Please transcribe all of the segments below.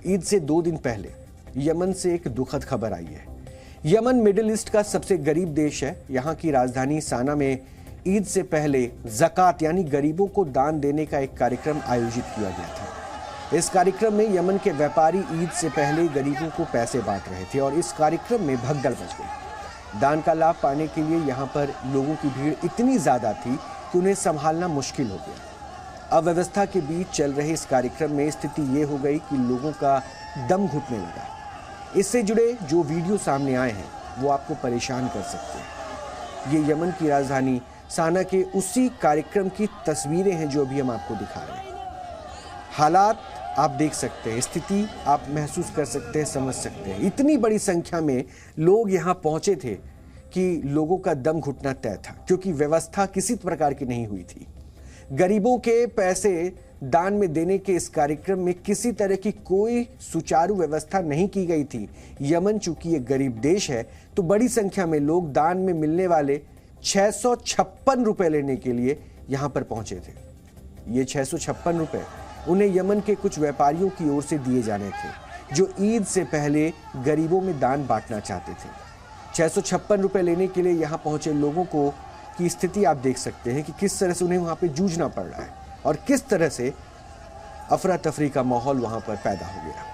ईद से 2 दिन पहले यमन से एक दुखद खबर आई है। यमन मिडिल ईस्ट का सबसे गरीब देश है। यहाँ की राजधानी साना में ईद से पहले ज़कात यानी गरीबों को दान देने का एक कार्यक्रम आयोजित किया गया था। इस कार्यक्रम में यमन के व्यापारी ईद से पहले गरीबों को पैसे बांट रहे थे और इस कार्यक्रम में भगदड़ मच गई। दान का लाभ पाने के लिए यहाँ पर लोगों की भीड़ इतनी ज़्यादा थी कि उन्हें संभालना मुश्किल हो गया। अव्यवस्था के बीच चल रहे इस कार्यक्रम में स्थिति ये हो गई कि लोगों का दम घुटने लगा। इससे जुड़े जो वीडियो सामने आए हैं वो आपको परेशान कर सकते हैं। ये यमन की राजधानी साना के उसी कार्यक्रम की तस्वीरें हैं जो अभी हम आपको दिखा रहे हैं। हालात आप देख सकते हैं, स्थिति आप महसूस कर सकते हैं, समझ सकते हैं। इतनी बड़ी संख्या में लोग यहाँ पहुंचे थे कि लोगों का दम घुटना तय था, क्योंकि व्यवस्था किसी प्रकार की नहीं हुई थी। गरीबों के पैसे दान में देने के इस कार्यक्रम में किसी तरह की कोई सुचारू व्यवस्था नहीं की गई थी। यमन चूंकि एक गरीब देश है तो बड़ी संख्या में लोग दान में मिलने वाले 656 रुपए लेने के लिए यहां पर पहुंचे थे। ये 656 रुपए उन्हें यमन के कुछ व्यापारियों की ओर से दिए जाने थे जो ईद से पहले गरीबों में दान बांटना चाहते थे। 656 रुपए लेने के लिए यहां पहुंचे लोगों को की स्थिति आप देख सकते हैं कि किस तरह से उन्हें वहां पे जूझना पड़ रहा है और किस तरह से अफरा तफरी का माहौल वहां पर पैदा हो गया।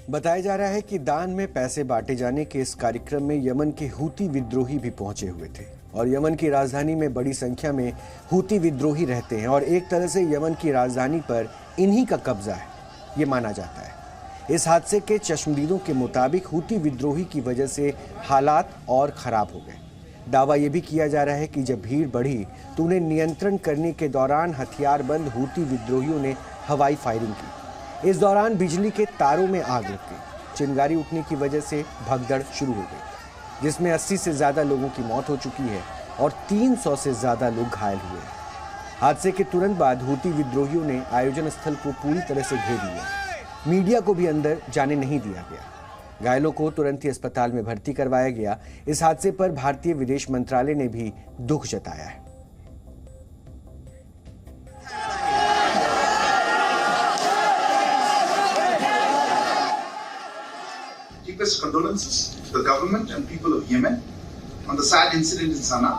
बताया जा रहा है कि दान में पैसे बांटे जाने के इस कार्यक्रम में यमन के हूती विद्रोही भी पहुंचे हुए थे और यमन की राजधानी में बड़ी संख्या में हूती विद्रोही रहते हैं और एक तरह से यमन की राजधानी पर इन्हीं का कब्जा है, ये माना जाता है। इस हादसे के चश्मदीदों के मुताबिक हूती विद्रोही की वजह से हालात और खराब हो गए। दावा यह भी किया जा रहा है कि जब भीड़ बढ़ी तो उन्हें नियंत्रण करने के दौरान हथियारबंद हूती विद्रोहियों ने हवाई फायरिंग की। इस दौरान बिजली के तारों में आग लग गई। चिंगारी उठने की वजह से भगदड़ शुरू हो गई, जिसमें 80 से ज्यादा लोगों की मौत हो चुकी है और 300 से ज्यादा लोग घायल हुए हैं। हादसे के तुरंत बाद हूती विद्रोहियों ने आयोजन स्थल को पूरी तरह से घेर लिया। मीडिया को भी अंदर जाने नहीं दिया गया। घायलों को तुरंत ही अस्पताल में भर्ती करवाया गया। इस हादसे पर भारतीय विदेश मंत्रालय ने भी दुख जताया है। Deepest condolences to the government and people of Yemen on the sad incident in Sana'a,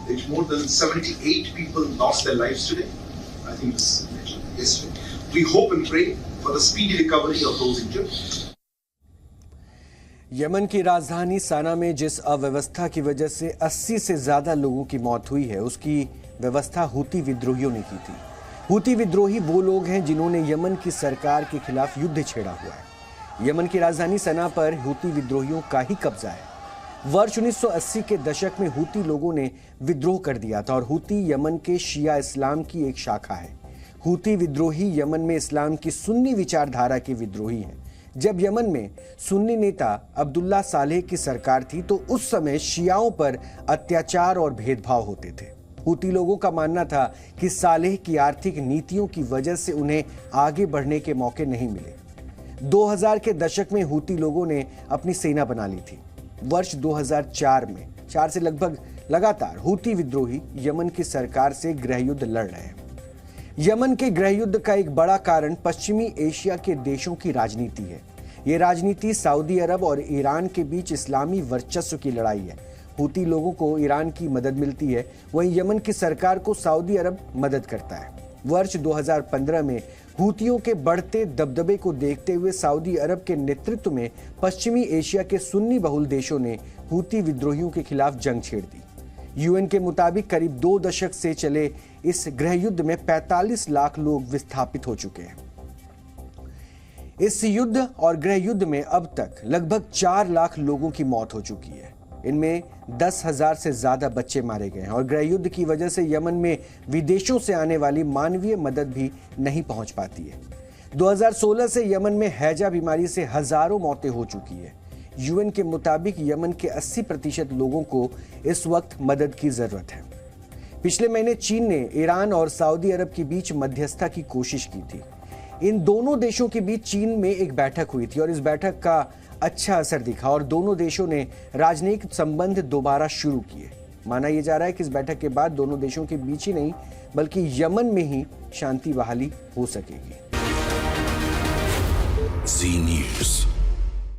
which more than 78 people lost their lives today. I think this is mentioned yesterday. We hope and pray for the speedy recovery of those injured. Yemen की राजधानी साना में जिस अव्यवस्था की वजह से 80 से ज्यादा लोगों की मौत हुई है, उसकी व्यवस्था हूती विद्रोहियों ने की थी। हूती विद्रोही वो लोग हैं जिन्होंने यमन की सरकार के खिलाफ युद्ध छेड़ा हुआ है। यमन की राजधानी सना पर हूती विद्रोहियों का ही कब्जा है। वर्ष 1980 के दशक में हूती लोगों ने विद्रोह कर दिया था और हूती यमन के शिया इस्लाम की एक शाखा है। हूती विद्रोही यमन में इस्लाम की सुन्नी विचारधारा के विद्रोही हैं। जब यमन में सुन्नी नेता अब्दुल्ला सालेह की सरकार थी तो उस समय शियाओं पर अत्याचार और भेदभाव होते थे। हूती लोगों का मानना था कि सालेह की आर्थिक नीतियों की वजह से उन्हें आगे बढ़ने के मौके नहीं मिले। 2000 के दशक में हूती लोगों ने अपनी सेना बना ली थी। वर्ष 2004 में 4 से लगभग लगातार हूती विद्रोही यमन की सरकार से गृहयुद्ध लड़ रहे हैं। यमन के गृहयुद्ध का एक बड़ा कारण पश्चिमी एशिया के देशों की राजनीति है। ये राजनीति सऊदी अरब और ईरान के बीच इस्लामी वर्चस्व की लड़ाई है। हूती लोगों को ईरान की मदद मिलती है, वहीं यमन की सरकार को सऊदी अरब मदद करता है। वर्ष 2015 में हूतियों के बढ़ते दबदबे को देखते हुए सऊदी अरब के नेतृत्व में पश्चिमी एशिया के सुन्नी बहुल देशों ने हूती विद्रोहियों के खिलाफ जंग छेड़ दी। यूएन के मुताबिक करीब 2 दशक से चले इस गृहयुद्ध में 45 लाख लोग विस्थापित हो चुके हैं। इस युद्ध और गृहयुद्ध में अब तक लगभग 4 लाख लोगों की मौत हो चुकी है। इनमें 10,000 से ज्यादा बच्चे मारे गए हैं और गृहयुद्ध की वजह से यमन में विदेशों से आने वाली मानवीय मदद भी नहीं पहुंच पाती है। 2016 से यमन में हैजा बीमारी से हजारों मौतें हो चुकी है। यूएन के मुताबिक यमन के 80% लोगों को इस वक्त मदद की जरूरत है। पिछले महीने चीन ने ईरान और सऊदी अरब के बीच मध्यस्थता की कोशिश की थी। इन दोनों देशों के बीच चीन में एक बैठक हुई थी और इस बैठक का अच्छा असर दिखा और दोनों देशों ने राजनयिक संबंध दोबारा शुरू किए। माना यह जा रहा है कि इस बैठक के बाद दोनों देशों के बीच ही नहीं बल्कि यमन में ही शांति बहाली हो सकेगी। जी न्यूज़।